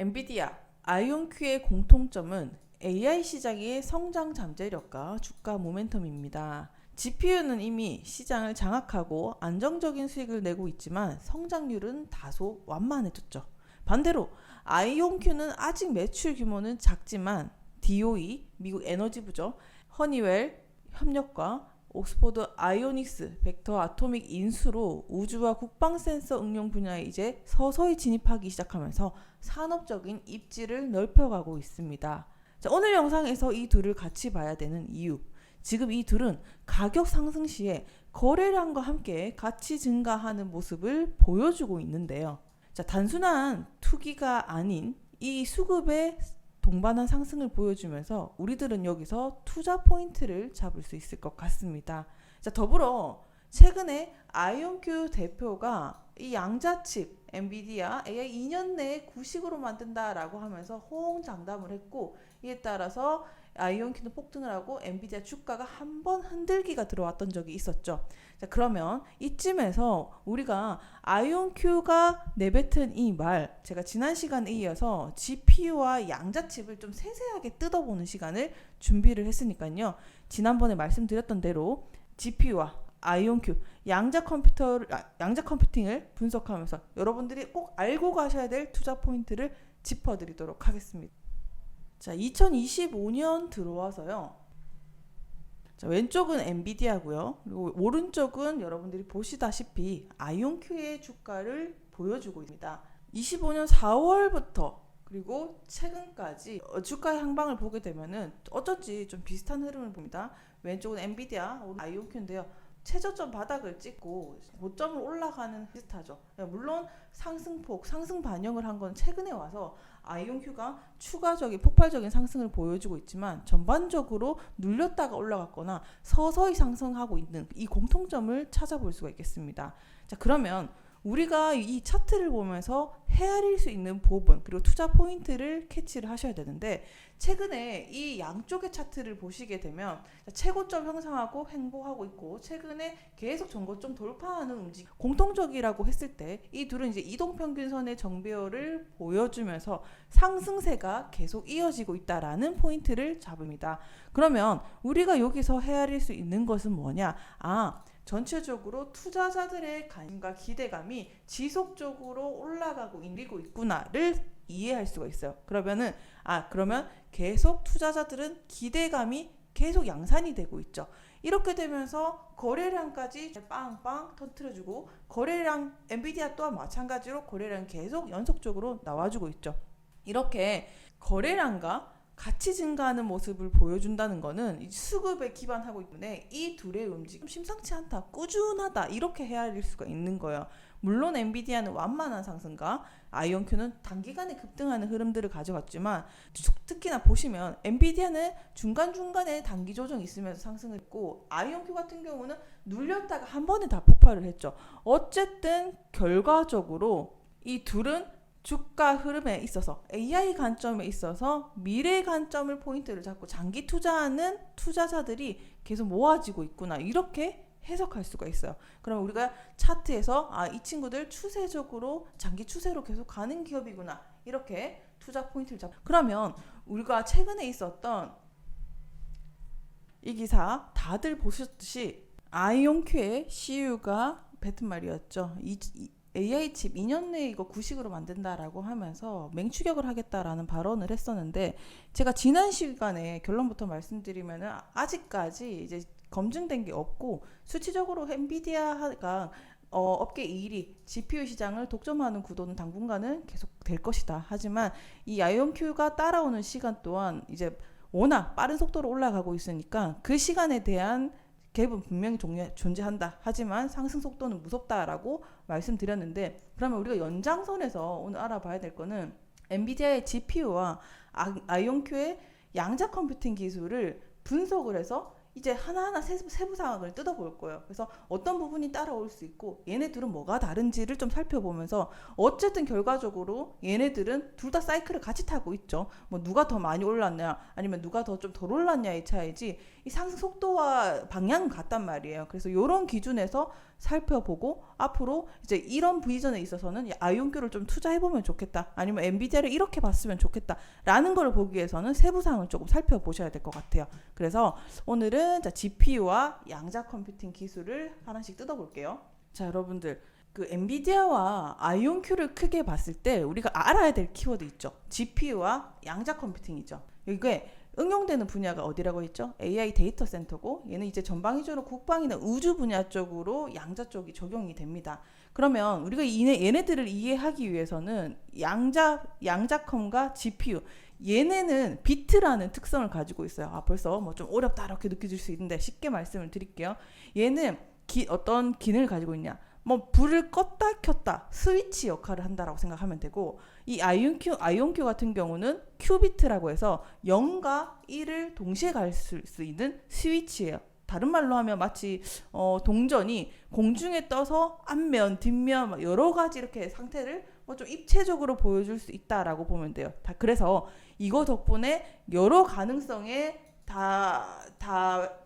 엔비디아, 아이온큐의 공통점은 AI 시장의 성장 잠재력과 주가 모멘텀입니다. GPU는 이미 시장을 장악하고 안정적인 수익을 내고 있지만 성장률은 다소 완만해졌죠. 반대로 아이온큐는 아직 매출 규모는 작지만 DOE, 미국 에너지부죠, 허니웰 협력과 옥스포드 아이오닉스 벡터 아토믹 인수로 우주와 국방 센서 응용 분야에 이제 서서히 진입하기 시작하면서 산업적인 입지를 넓혀가고 있습니다. 자, 오늘 영상에서 이 둘을 같이 봐야 되는 이유. 지금 이 둘은 가격 상승 시에 거래량과 함께 같이 증가하는 모습을 보여주고 있는데요. 자, 단순한 투기가 아닌 이 수급의 동반한 상승을 보여주면서 우리들은 여기서 투자 포인트를 잡을 수 있을 것 같습니다. 자, 더불어 최근에 아이온큐 대표가 이 양자칩 엔비디아 AI 2년 내에 구식으로 만든다라고 하면서 호언장담을 했고, 이에 따라서 아이온큐는 폭등을 하고 엔비디아 주가가 한번 흔들기가 들어왔던 적이 있었죠. 자, 그러면 이쯤에서 우리가 아이온큐가 내뱉은 이 말, 제가 지난 시간에 이어서 GPU와 양자칩을 좀 세세하게 뜯어보는 시간을 준비를 했으니까요. 지난번에 말씀드렸던 대로 GPU와 아이온큐 양자 컴퓨팅을 분석하면서 여러분들이 꼭 알고 가셔야 될 투자 포인트를 짚어드리도록 하겠습니다. 자, 2025년 들어와서요. 자, 왼쪽은 엔비디아고요. 그리고 오른쪽은 여러분들이 보시다시피 아이온큐의 주가를 보여주고 있습니다. 25년 4월부터 그리고 최근까지 주가의 향방을 보게 되면은 어쩐지 좀 비슷한 흐름을 봅니다. 왼쪽은 엔비디아, 아이온큐인데요. 최저점 바닥을 찍고 고점을 올라가는 비슷하죠. 물론 상승폭, 상승 반영을 한 건 최근에 와서 아이온큐가 추가적인 폭발적인 상승을 보여주고 있지만 전반적으로 눌렸다가 올라갔거나 서서히 상승하고 있는 이 공통점을 찾아볼 수가 있겠습니다. 자, 그러면 우리가 이 차트를 보면서 헤아릴 수 있는 부분 그리고 투자 포인트를 캐치를 하셔야 되는데, 최근에 이 양쪽의 차트를 보시게 되면 최고점 형성하고 횡보하고 있고 최근에 계속 전고점 돌파하는 움직임, 공통적이라고 했을 때 이 둘은 이제 이동평균선의 정배열을 보여주면서 상승세가 계속 이어지고 있다라는 포인트를 잡습니다. 그러면 우리가 여기서 헤아릴 수 있는 것은 뭐냐? 전체적으로 투자자들의 관심과 기대감이 지속적으로 올라가고 있구나를 이해할 수가 있어요. 그러면 계속 투자자들은 기대감이 계속 양산이 되고 있죠. 이렇게 되면서 거래량까지 빵빵 터뜨려주고, 거래량 엔비디아 또한 마찬가지로 거래량 계속 연속적으로 나와주고 있죠. 이렇게 거래량과 같이 증가하는 모습을 보여준다는 것은 수급에 기반하고 있기 때문에 이 둘의 움직임 심상치 않다, 꾸준하다, 이렇게 헤아릴 수가 있는 거예요. 물론 엔비디아는 완만한 상승과 아이온큐는 단기간에 급등하는 흐름들을 가져갔지만, 특히나 보시면 엔비디아는 중간중간에 단기 조정이 있으면서 상승을 했고, 아이온큐 같은 경우는 눌렸다가 한 번에 다 폭발을 했죠. 어쨌든 결과적으로 이 둘은 주가 흐름에 있어서 AI 관점에 있어서 미래 관점을 포인트를 잡고 장기 투자하는 투자자들이 계속 모아지고 있구나, 이렇게 해석할 수가 있어요. 그럼 우리가 차트에서 이 친구들 추세적으로 장기 추세로 계속 가는 기업이구나, 이렇게 투자 포인트를 잡고, 그러면 우리가 최근에 있었던 이 기사 다들 보셨듯이 아이온큐의 CEO가 뱉은 말이었죠. AI 칩 2년 내에 이거 구식으로 만든다라고 하면서 맹추격을 하겠다라는 발언을 했었는데, 제가 지난 시간에 결론부터 말씀드리면은 아직까지 이제 검증된 게 없고, 수치적으로 엔비디아가 업계 1위 GPU 시장을 독점하는 구도는 당분간은 계속 될 것이다. 하지만 이 아이온큐가 따라오는 시간 또한 이제 워낙 빠른 속도로 올라가고 있으니까 그 시간에 대한 갭은 분명히 존재한다. 하지만 상승 속도는 무섭다라고 말씀드렸는데, 그러면 우리가 연장선에서 오늘 알아봐야 될 거는 엔비디아의 GPU와 아이온큐의 양자 컴퓨팅 기술을 분석을 해서 이제 하나하나 세부 사항을 뜯어볼 거예요. 그래서 어떤 부분이 따라올 수 있고 얘네들은 뭐가 다른지를 좀 살펴보면서, 어쨌든 결과적으로 얘네들은 둘 다 사이클을 같이 타고 있죠. 뭐 누가 더 많이 올랐냐 아니면 누가 더 좀 덜 올랐냐의 차이지 이 상승 속도와 방향은 같단 말이에요. 그래서 이런 기준에서 살펴보고 앞으로 이제 이런 비전에 있어서는 아이온큐를 좀 투자해보면 좋겠다, 아니면 엔비디아를 이렇게 봤으면 좋겠다 라는 걸 보기 위해서는 세부사항을 조금 살펴보셔야 될 것 같아요. 그래서 오늘은 GPU와 양자 컴퓨팅 기술을 하나씩 뜯어볼게요. 자, 여러분들, 그 엔비디아와 아이온큐를 크게 봤을 때 우리가 알아야 될 키워드 있죠. GPU와 양자 컴퓨팅이죠. 이게 응용되는 분야가 어디라고 했죠? AI 데이터 센터고, 얘는 이제 전방위적으로 국방이나 우주 분야 쪽으로 양자 쪽이 적용이 됩니다. 그러면 우리가 얘네들을 이해하기 위해서는 양자컴과 GPU, 얘네는 비트라는 특성을 가지고 있어요. 벌써 뭐 좀 어렵다 이렇게 느껴질 수 있는데 쉽게 말씀을 드릴게요. 얘는 어떤 기능을 가지고 있냐? 뭐 불을 껐다 켰다 스위치 역할을 한다라고 생각하면 되고, 이 아이온큐 같은 경우는 큐비트라고 해서 0과 1을 동시에 갈 수 있는 스위치예요. 다른 말로 하면 마치 동전이 공중에 떠서 앞면, 뒷면 여러 가지 이렇게 상태를 뭐 좀 입체적으로 보여줄 수 있다라고 보면 돼요. 그래서 이거 덕분에 여러 가능성에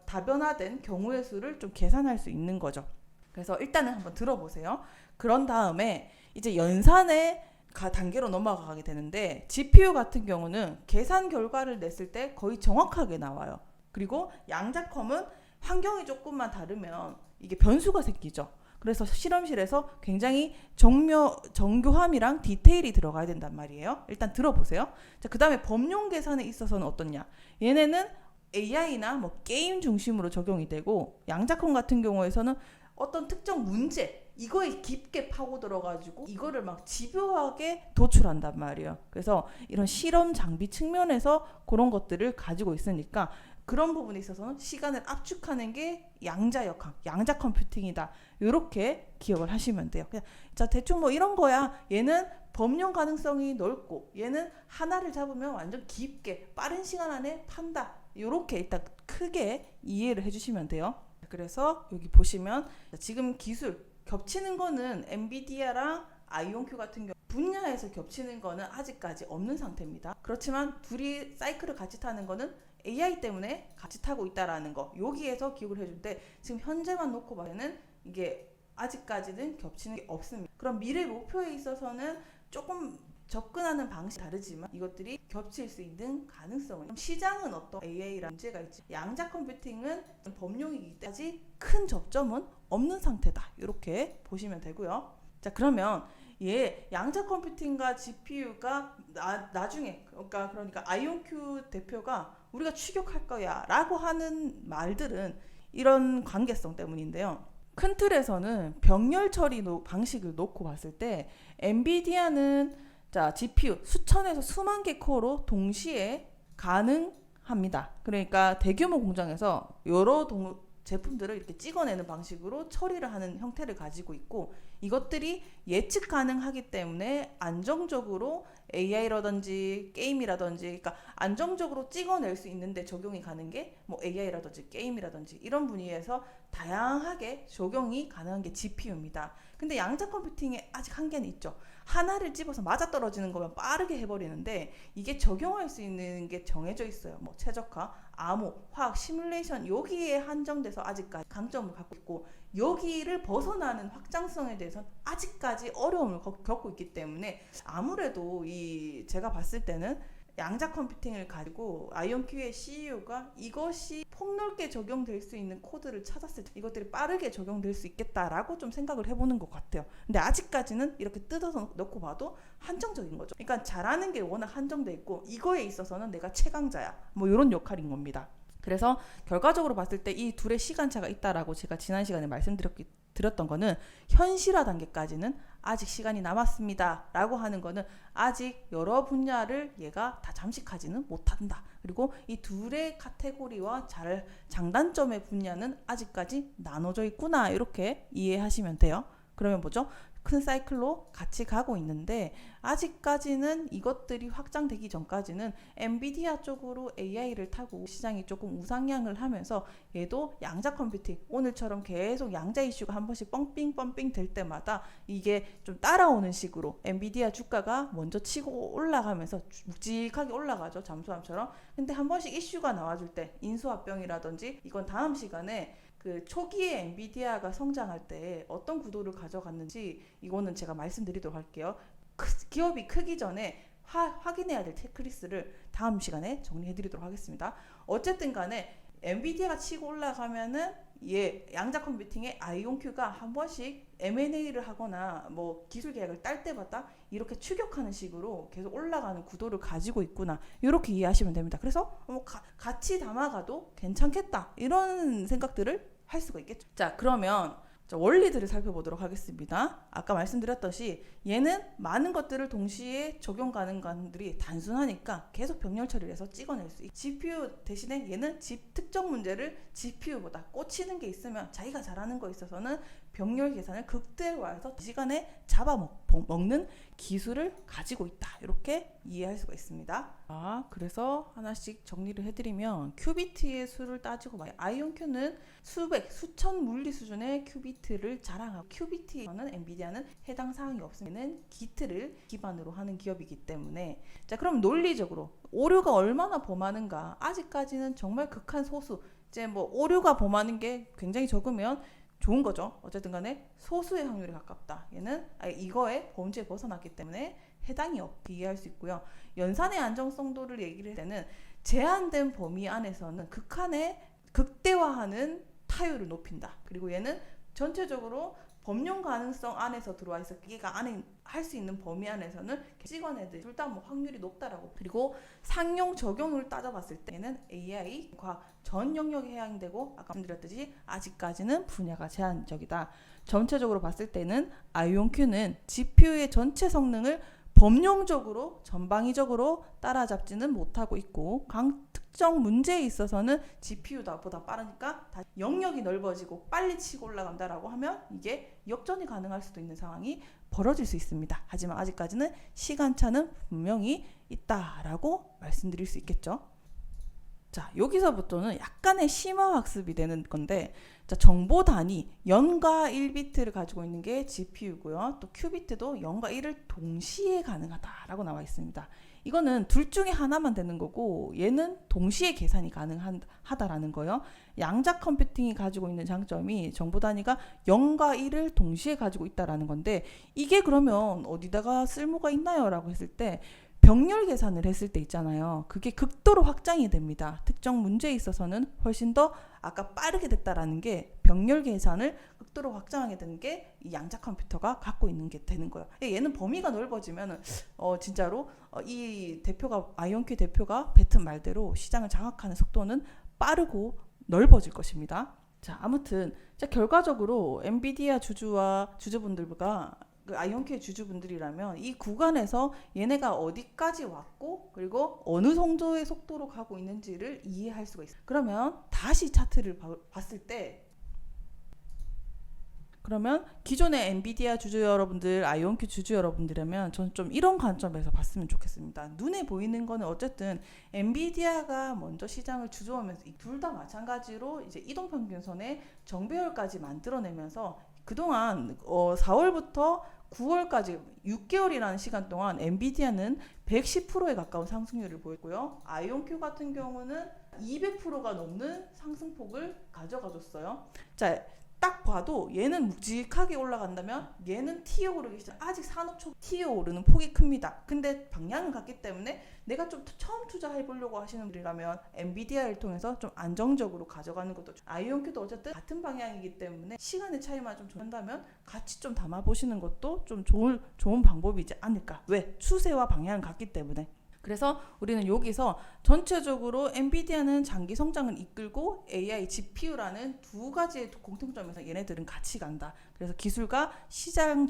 다변화된 경우의 수를 좀 계산할 수 있는 거죠. 그래서 일단은 한번 들어보세요. 그런 다음에 이제 연산의 단계로 넘어가게 되는데, GPU 같은 경우는 계산 결과를 냈을 때 거의 정확하게 나와요. 그리고 양자컴은 환경이 조금만 다르면 이게 변수가 생기죠. 그래서 실험실에서 굉장히 정교함이랑 디테일이 들어가야 된단 말이에요. 일단 들어보세요. 자, 그 다음에 법용 계산에 있어서는 어떻냐? 얘네는 AI나 뭐 게임 중심으로 적용이 되고, 양자컴 같은 경우에서는 어떤 특정 문제, 이거에 깊게 파고들어가지고 이거를 막 집요하게 도출한단 말이에요. 그래서 이런 실험 장비 측면에서 그런 것들을 가지고 있으니까 그런 부분에 있어서는 시간을 압축하는 게 양자 컴퓨팅이다, 이렇게 기억을 하시면 돼요. 그냥 자, 대충 뭐 이런 거야. 얘는 범용 가능성이 넓고, 얘는 하나를 잡으면 완전 깊게 빠른 시간 안에 판다, 이렇게 일단 크게 이해를 해주시면 돼요. 그래서 여기 보시면 지금 기술 겹치는 거는 엔비디아랑 아이온큐 같은 경우 분야에서 겹치는 거는 아직까지 없는 상태입니다. 그렇지만 둘이 사이클을 같이 타는 거는 AI 때문에 같이 타고 있다라는 거, 여기에서 기억을 해줄 때 지금 현재만 놓고 봐서는 이게 아직까지는 겹치는 게 없습니다. 그럼 미래 목표에 있어서는 조금 접근하는 방식이 다르지만 이것들이 겹칠 수 있는 가능성은, 시장은 어떤 AI라는 문제가 있지, 양자 컴퓨팅은 범용이기 때문에 아직 큰 접점은 없는 상태다, 이렇게 보시면 되고요. 자, 그러면 양자 컴퓨팅과 GPU가 나중에 그러니까 아이온큐 대표가 우리가 추격할 거야 라고 하는 말들은 이런 관계성 때문인데요. 큰 틀에서는 병렬 처리 방식을 놓고 봤을 때 엔비디아는 GPU 수천에서 수만 개 코어로 동시에 가능합니다. 그러니까 대규모 공장에서 여러 제품들을 이렇게 찍어내는 방식으로 처리를 하는 형태를 가지고 있고, 이것들이 예측 가능하기 때문에 안정적으로 AI라든지 게임이라든지, 그러니까 안정적으로 찍어낼 수 있는데 적용이 가는 게 뭐 AI라든지 게임이라든지 이런 분야에서 다양하게 적용이 가능한 게 GPU입니다. 근데 양자 컴퓨팅에 아직 한계는 있죠. 하나를 집어서 맞아떨어지는 거면 빠르게 해버리는데 이게 적용할 수 있는 게 정해져 있어요. 뭐 최적화, 암호, 화학, 시뮬레이션, 여기에 한정돼서 아직까지 강점을 갖고 있고, 여기를 벗어나는 확장성에 대해서는 아직까지 어려움을 겪고 있기 때문에 아무래도 제가 봤을 때는 양자 컴퓨팅을 가지고 아이온큐의 CEO가 이것이 폭넓게 적용될 수 있는 코드를 찾았을 때 이것들이 빠르게 적용될 수 있겠다라고 좀 생각을 해보는 것 같아요. 근데 아직까지는 이렇게 뜯어서 넣고 봐도 한정적인 거죠. 그러니까 잘하는 게 워낙 한정돼 있고, 이거에 있어서는 내가 최강자야, 뭐 이런 역할인 겁니다. 그래서 결과적으로 봤을 때 이 둘의 시간차가 있다라고 제가 지난 시간에 말씀드렸던 거는, 현실화 단계까지는 아직 시간이 남았습니다 라고 하는 거는 아직 여러 분야를 얘가 다 잠식하지는 못한다. 그리고 이 둘의 카테고리와 장단점의 분야는 아직까지 나눠져 있구나, 이렇게 이해하시면 돼요. 그러면 뭐죠? 큰 사이클로 같이 가고 있는데, 아직까지는 이것들이 확장되기 전까지는 엔비디아 쪽으로 AI를 타고 시장이 조금 우상향을 하면서 얘도 양자 컴퓨팅, 오늘처럼 계속 양자 이슈가 한 번씩 뻥삥 될 때마다 이게 좀 따라오는 식으로 엔비디아 주가가 먼저 치고 올라가면서 묵직하게 올라가죠, 잠수함처럼. 근데 한 번씩 이슈가 나와줄 때 인수합병이라든지, 이건 다음 시간에 그 초기에 엔비디아가 성장할 때 어떤 구도를 가져갔는지 이거는 제가 말씀드리도록 할게요. 기업이 크기 전에 확인해야 될 체크리스트를 다음 시간에 정리해드리도록 하겠습니다. 어쨌든 간에 엔비디아가 치고 올라가면은 양자 컴퓨팅의 아이온큐가 한 번씩 M&A를 하거나 뭐 기술 계약을 딸 때마다 이렇게 추격하는 식으로 계속 올라가는 구도를 가지고 있구나, 이렇게 이해하시면 됩니다. 그래서 같이 담아가도 괜찮겠다, 이런 생각들을 할 수가 있겠죠. 자, 그러면 원리들을 살펴보도록 하겠습니다. 아까 말씀드렸듯이 얘는 많은 것들을 동시에 적용 가능한들이 단순하니까 계속 병렬 처리를 해서 찍어낼 수 있고, GPU 대신에 얘는 특정 문제를 GPU보다 꽂히는 게 있으면 자기가 잘하는 거 있어서는 병렬 계산을 극대화해서 시간에 잡아먹는 기술을 가지고 있다, 이렇게 이해할 수가 있습니다. 그래서 하나씩 정리를 해드리면 큐비트의 수를 따지고 아이온큐는 수천 물리 수준의 큐비트를 자랑하고, 큐비트에는 엔비디아는 해당 사항이 없으면 기트를 기반으로 하는 기업이기 때문에, 자, 그럼 논리적으로 오류가 얼마나 범하는가, 아직까지는 정말 극한 소수, 이제 뭐 오류가 범하는 게 굉장히 적으면 좋은 거죠. 어쨌든 간에 소수의 확률이 가깝다. 얘는 이거의 범주에 벗어났기 때문에 해당이 없게 이해할 수 있고요. 연산의 안정성도를 얘기를 할 때는 제한된 범위 안에서는 극대화하는 타율을 높인다. 그리고 얘는 전체적으로 범용 가능성 안에서 들어와 있어 기계가 안에 할 수 있는 범위 안에서는 찍어내듯 둘 다 뭐 확률이 높다라고. 그리고 상용 적용을 따져봤을 때는 AI 과학 전 영역에 해당되고, 아까 말씀드렸듯이 아직까지는 분야가 제한적이다. 전체적으로 봤을 때는 아이온큐는 GPU의 전체 성능을 범용적으로 전방위적으로 따라잡지는 못하고 있고, 특정 문제에 있어서는 GPU보다 빠르니까 영역이 넓어지고 빨리 치고 올라간다라고 하면 이게 역전이 가능할 수도 있는 상황이 벌어질 수 있습니다. 하지만 아직까지는 시간차는 분명히 있다라고 말씀드릴 수 있겠죠. 자, 여기서부터는 약간의 심화학습이 되는 건데, 자, 정보 단위 0과 1비트를 가지고 있는 게 GPU고요. 또 큐비트도 0과 1을 동시에 가능하다라고 나와 있습니다. 이거는 둘 중에 하나만 되는 거고, 얘는 동시에 계산이 가능하다라는 거예요. 양자 컴퓨팅이 가지고 있는 장점이 정보 단위가 0과 1을 동시에 가지고 있다라는 건데, 이게 그러면 어디다가 쓸모가 있나요? 라고 했을 때 병렬 계산을 했을 때 있잖아요. 그게 극도로 확장이 됩니다. 특정 문제에 있어서는 훨씬 더 아까 빠르게 됐다라는 게, 병렬 계산을 극도로 확장하게 되는 게 이 양자 컴퓨터가 갖고 있는 게 되는 거예요. 얘는 범위가 넓어지면 진짜로 이 아이온큐 대표가 뱉은 말대로 시장을 장악하는 속도는 빠르고 넓어질 것입니다. 자, 아무튼 결과적으로 엔비디아 주주분들과 그 아이온큐의 주주분들이라면 이 구간에서 얘네가 어디까지 왔고, 그리고 어느 정도의 속도로 가고 있는지를 이해할 수가 있어요. 그러면 다시 차트를 봤을 때, 그러면 기존의 엔비디아 주주 여러분들, 아이온큐 주주 여러분들이라면 저는 좀 이런 관점에서 봤으면 좋겠습니다. 눈에 보이는 거는 어쨌든 엔비디아가 먼저 시장을 주도하면서 둘 다 마찬가지로 이제 이동평균선의 정배열까지 만들어내면서 그동안 4월부터 9월까지 6개월이라는 시간 동안 엔비디아는 110%에 가까운 상승률을 보였고요. 아이온큐 같은 경우는 200%가 넘는 상승폭을 가져가줬어요. 자, 딱 봐도 얘는 묵직하게 올라간다면 얘는 튀어 오르기 시작. 아직 산업 초 튀어 오르는 폭이 큽니다. 근데 방향은 같기 때문에 내가 좀 처음 투자해 보려고 하시는 분이라면 엔비디아를 통해서 좀 안정적으로 가져가는 것도, 아이온큐도 어쨌든 같은 방향이기 때문에 시간의 차이만 좀 준다면 같이 좀 담아 보시는 것도 좀 좋은 방법이지 않을까. 왜? 추세와 방향은 같기 때문에. 그래서 우리는 여기서 전체적으로 엔비디아는 장기 성장을 이끌고 AI, GPU라는 두 가지의 공통점에서 얘네들은 같이 간다. 그래서 기술과 시장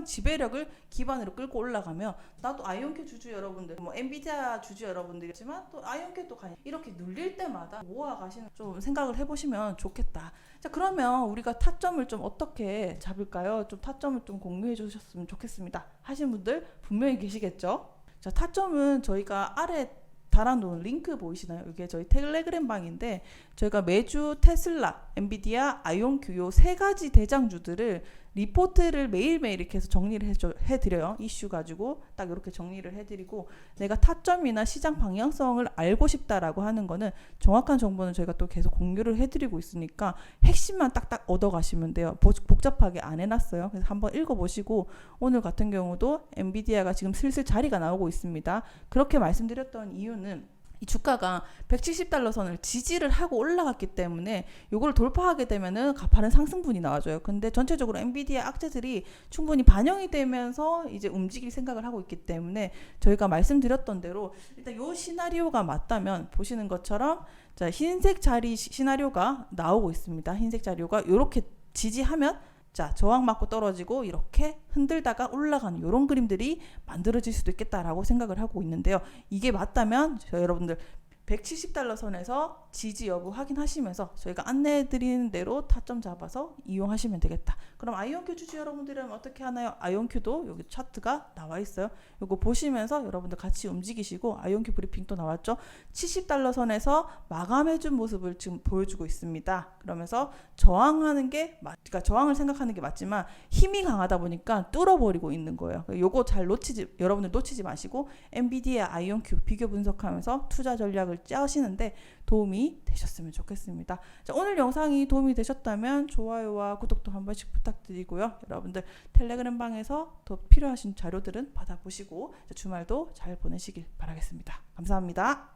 지배력을 기반으로 끌고 올라가면, 나도 아이온큐 주주 여러분들, 뭐 엔비디아 주주 여러분들이지만 또 아이온큐 또 이렇게 눌릴 때마다 모아가시는 좀 생각을 해보시면 좋겠다. 자, 그러면 우리가 타점을 좀 어떻게 잡을까요? 좀 타점을 좀 공유해 주셨으면 좋겠습니다. 하신 분들 분명히 계시겠죠? 자, 타점은 저희가 아래 달아놓은 링크 보이시나요? 이게 저희 텔레그램 방인데, 저희가 매주 테슬라, 엔비디아, 아이온큐 요 세 가지 대장주들을 리포트를 매일매일 이렇게 해서 정리를 해드려요. 이슈 가지고 딱 이렇게 정리를 해드리고, 내가 타점이나 시장 방향성을 알고 싶다라고 하는 거는 정확한 정보는 저희가 또 계속 공유를 해드리고 있으니까 핵심만 딱딱 얻어가시면 돼요. 복잡하게 안 해놨어요. 그래서 한번 읽어보시고, 오늘 같은 경우도 엔비디아가 지금 슬슬 자리가 나오고 있습니다. 그렇게 말씀드렸던 이유는 이 주가가 170달러 선을 지지를 하고 올라갔기 때문에 이걸 돌파하게 되면은 가파른 상승분이 나와줘요. 근데 전체적으로 엔비디아 악재들이 충분히 반영이 되면서 이제 움직일 생각을 하고 있기 때문에 저희가 말씀드렸던 대로 일단 이 시나리오가 맞다면 보시는 것처럼 자, 흰색 자리 시나리오가 나오고 있습니다. 흰색 자리오가 이렇게 지지하면 자, 저항 맞고 떨어지고 이렇게 흔들다가 올라가는 이런 그림들이 만들어질 수도 있겠다라고 생각을 하고 있는데요. 이게 맞다면 여러분들 170달러 선에서 지지 여부 확인하시면서 저희가 안내해드리는 대로 타점 잡아서 이용하시면 되겠다. 그럼 아이온큐 주주 여러분들은 어떻게 하나요? 아이온큐도 여기 차트가 나와 있어요. 이거 보시면서 여러분들 같이 움직이시고, 아이온큐 브리핑도 나왔죠. 70달러 선에서 마감해준 모습을 지금 보여주고 있습니다. 그러면서 저항하는 게 그러니까 저항을 생각하는 게 맞지만 힘이 강하다 보니까 뚫어버리고 있는 거예요. 요거 잘 여러분들 놓치지 마시고 엔비디아 아이온큐 비교 분석하면서 투자 전략을 짜시는데 도움이 되셨으면 좋겠습니다. 자, 오늘 영상이 도움이 되셨다면 좋아요와 구독도 한 번씩 부탁드리고요. 여러분들 텔레그램 방에서 더 필요하신 자료들은 받아보시고 주말도 잘 보내시길 바라겠습니다. 감사합니다.